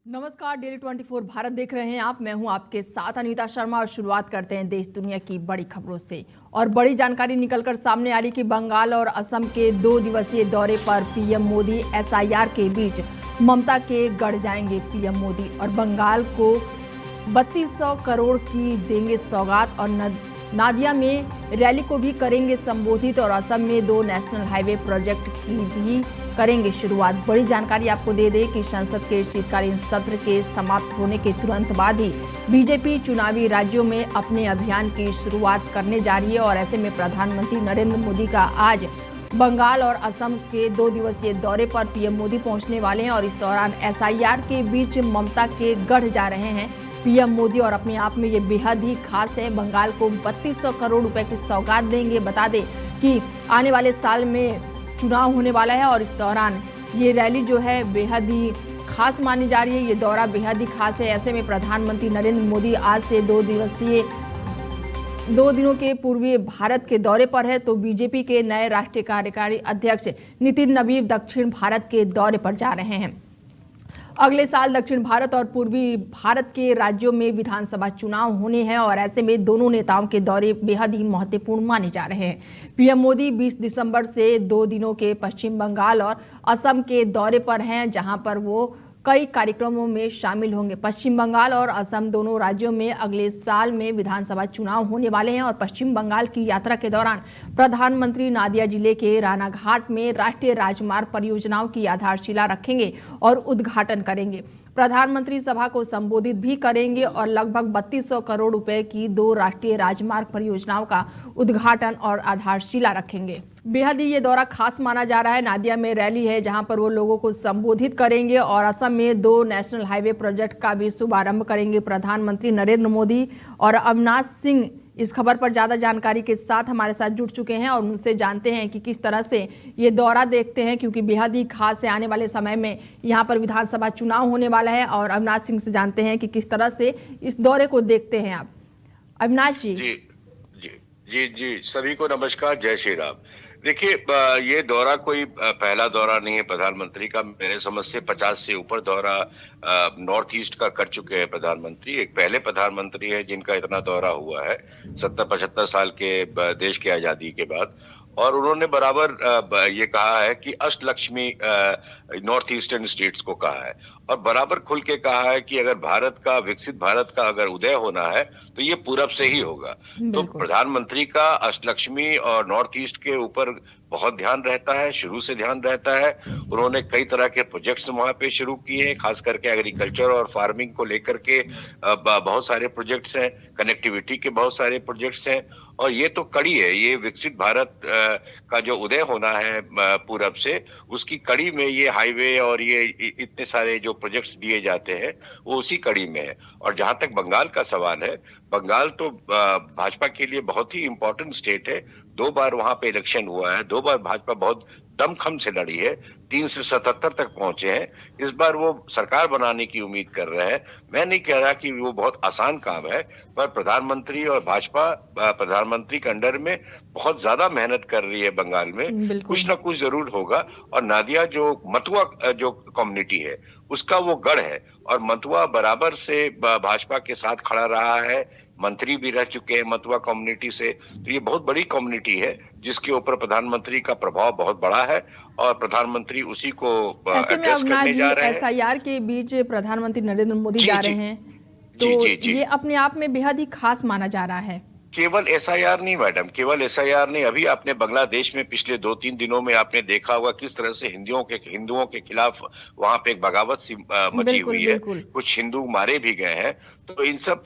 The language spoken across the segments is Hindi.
नमस्कार, डेली 24 भारत देख रहे हैं आप। मैं हूं आपके साथ अनीता शर्मा और शुरुआत करते हैं देश दुनिया की बड़ी खबरों से। और बड़ी जानकारी निकलकर सामने आ रही कि बंगाल और असम के 2 दिवसीय दौरे पर पीएम मोदी एसआईआर के बीच ममता के गढ़ जाएंगे पीएम मोदी। और बंगाल को 3200 करोड़ की देंगे सौगात और नादिया में रैली को भी करेंगे संबोधित। और असम में 2 नेशनल हाईवे प्रोजेक्ट की भी करेंगे शुरुआत। बड़ी जानकारी आपको दे दें कि संसद के शीतकालीन सत्र के समाप्त होने के तुरंत बाद ही बीजेपी चुनावी राज्यों में अपने अभियान की शुरुआत करने जा रही है। और ऐसे में प्रधानमंत्री नरेंद्र मोदी का आज बंगाल और असम के 2 दिवसीय दौरे पर पीएम मोदी पहुंचने वाले हैं। और इस दौरान एसआईआर के बीच ममता के गढ़ जा रहे हैं पीएम मोदी। और अपने आप में ये बेहद ही खास है। बंगाल को 3200 करोड़ रुपए की सौगात देंगे। बता दें कि आने वाले साल में चुनाव होने वाला है और इस दौरान ये रैली जो है बेहद ही खास मानी जा रही है। ये दौरा बेहद ही खास है। ऐसे में प्रधानमंत्री नरेंद्र मोदी आज से 2 दिनों के पूर्वी भारत के दौरे पर है। तो बीजेपी के नए राष्ट्रीय कार्यकारी अध्यक्ष नितिन नबीन दक्षिण भारत के दौरे पर जा रहे हैं। अगले साल दक्षिण भारत और पूर्वी भारत के राज्यों में विधानसभा चुनाव होने हैं। और ऐसे में दोनों नेताओं के दौरे बेहद ही महत्वपूर्ण माने जा रहे हैं। पीएम मोदी 20 दिसंबर से 2 दिनों के पश्चिम बंगाल और असम के दौरे पर हैं, जहां पर वो कई कार्यक्रमों में शामिल होंगे। पश्चिम बंगाल और असम दोनों राज्यों में अगले साल में विधानसभा चुनाव होने वाले हैं। और पश्चिम बंगाल की यात्रा के दौरान प्रधानमंत्री नादिया जिले के रानाघाट में राष्ट्रीय राजमार्ग परियोजनाओं की आधारशिला रखेंगे और उद्घाटन करेंगे। प्रधानमंत्री सभा को संबोधित भी करेंगे और लगभग 3200 करोड़ रुपए की 2 राष्ट्रीय राजमार्ग परियोजनाओं का उद्घाटन और आधारशिला रखेंगे। बेहद ही ये दौरा खास माना जा रहा है। नादिया में रैली है जहां पर वो लोगों को संबोधित करेंगे। और असम में 2 नेशनल हाईवे प्रोजेक्ट का भी शुभारंभ करेंगे प्रधानमंत्री नरेंद्र मोदी। और अविनाश सिंह इस खबर पर ज्यादा जानकारी के साथ हमारे साथ जुड़ चुके हैं और उनसे जानते हैं कि किस तरह से ये दौरा देखते हैं, क्योंकि बेहद ही खास है। आने वाले समय में यहाँ पर विधानसभा चुनाव होने वाला है। और अविनाश सिंह से जानते हैं कि किस तरह से इस दौरे को देखते हैं आप। अविनाश जी। जी जी जी सभी को नमस्कार, जय श्री राम। देखिए, ये दौरा कोई पहला दौरा नहीं है प्रधानमंत्री का। मेरे समझ से 50 से ऊपर दौरा नॉर्थ ईस्ट का कर चुके हैं प्रधानमंत्री। एक पहले प्रधानमंत्री है जिनका इतना दौरा हुआ है 70-75 साल के देश की आजादी के बाद। और उन्होंने बराबर ये कहा है कि अष्टलक्ष्मी नॉर्थ ईस्टर्न स्टेट्स को कहा है। और बराबर खुल के कहा है कि अगर भारत का, विकसित भारत का अगर उदय होना है तो ये पूरब से ही होगा। तो प्रधानमंत्री का अष्टलक्ष्मी और नॉर्थ ईस्ट के ऊपर बहुत ध्यान रहता है, शुरू से ध्यान रहता है। उन्होंने कई तरह के प्रोजेक्ट्स वहां पे शुरू किए हैं, खास करके एग्रीकल्चर और फार्मिंग को लेकर के बहुत सारे प्रोजेक्ट्स हैं, कनेक्टिविटी के बहुत सारे प्रोजेक्ट्स हैं। और ये तो कड़ी है, ये विकसित भारत का जो उदय होना है पूरब से, उसकी कड़ी में ये हाईवे और ये इतने सारे जो प्रोजेक्ट्स दिए जाते हैं वो उसी कड़ी में है। और जहां तक बंगाल का सवाल है, बंगाल तो भाजपा के लिए बहुत ही इंपॉर्टेंट स्टेट है। 2 बार वहां पे इलेक्शन हुआ है, 2 बार भाजपा बहुत दमखम से लड़ी है, 3 से 77 तक पहुंचे हैं। इस बार वो सरकार बनाने की उम्मीद कर रहे हैं। मैं नहीं कह रहा कि वो बहुत आसान काम है, पर प्रधानमंत्री और भाजपा प्रधानमंत्री के अंडर में बहुत ज्यादा मेहनत कर रही है बंगाल में। कुछ ना कुछ जरूर होगा। और नादिया जो मतुआ जो कम्युनिटी है उसका वो गढ़ है। और मतुआ बराबर से भाजपा के साथ खड़ा रहा है, मंत्री भी रह चुके हैं मतुआ कम्युनिटी से। तो ये बहुत बड़ी कम्युनिटी है जिसके ऊपर प्रधानमंत्री का प्रभाव बहुत बड़ा है। और प्रधानमंत्री उसी को एड्रेस करने जा रहे हैं। एसआईआर के बीच प्रधानमंत्री नरेंद्र मोदी जा रहे हैं, तो ये अपने आप में बेहद ही खास माना जा रहा है। केवल एसआईआर नहीं मैडम, केवल एसआईआर नहीं। अभी आपने बांग्लादेश में पिछले 2-3 दिनों में आपने देखा होगा किस तरह से हिंदुओं के खिलाफ वहां पे एक बगावत सी मची हुई है। कुछ हिंदू मारे भी गए हैं। तो इन सब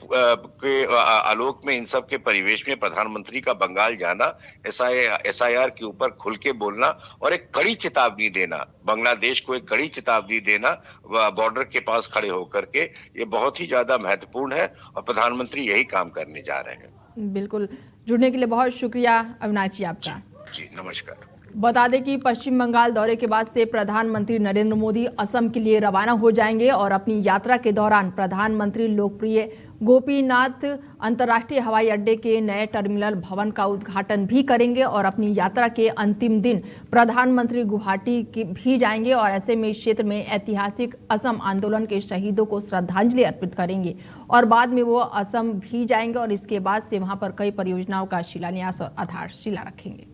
के आलोक में, इन सब के परिवेश में प्रधानमंत्री का बंगाल जाना, एसआईआर के ऊपर खुल के बोलना और एक कड़ी चेतावनी देना, बांग्लादेश को एक कड़ी चेतावनी देना बॉर्डर के पास खड़े होकर के, ये बहुत ही ज्यादा महत्वपूर्ण है। और प्रधानमंत्री यही काम करने जा रहे हैं। बिल्कुल, जुड़ने के लिए बहुत शुक्रिया अविनाश जी आपका। जी नमस्कार। बता दें कि पश्चिम बंगाल दौरे के बाद से प्रधानमंत्री नरेंद्र मोदी असम के लिए रवाना हो जाएंगे। और अपनी यात्रा के दौरान प्रधानमंत्री लोकप्रिय गोपीनाथ अंतर्राष्ट्रीय हवाई अड्डे के नए टर्मिनल भवन का उद्घाटन भी करेंगे और अपनी यात्रा के अंतिम दिन प्रधानमंत्री गुवाहाटी भी जाएंगे और ऐसे में इस क्षेत्र में ऐतिहासिक असम आंदोलन के शहीदों को श्रद्धांजलि अर्पित करेंगे और बाद में वो असम भी जाएंगे और इसके बाद से वहां पर कई परियोजनाओं का शिलान्यास और आधारशिला रखेंगे।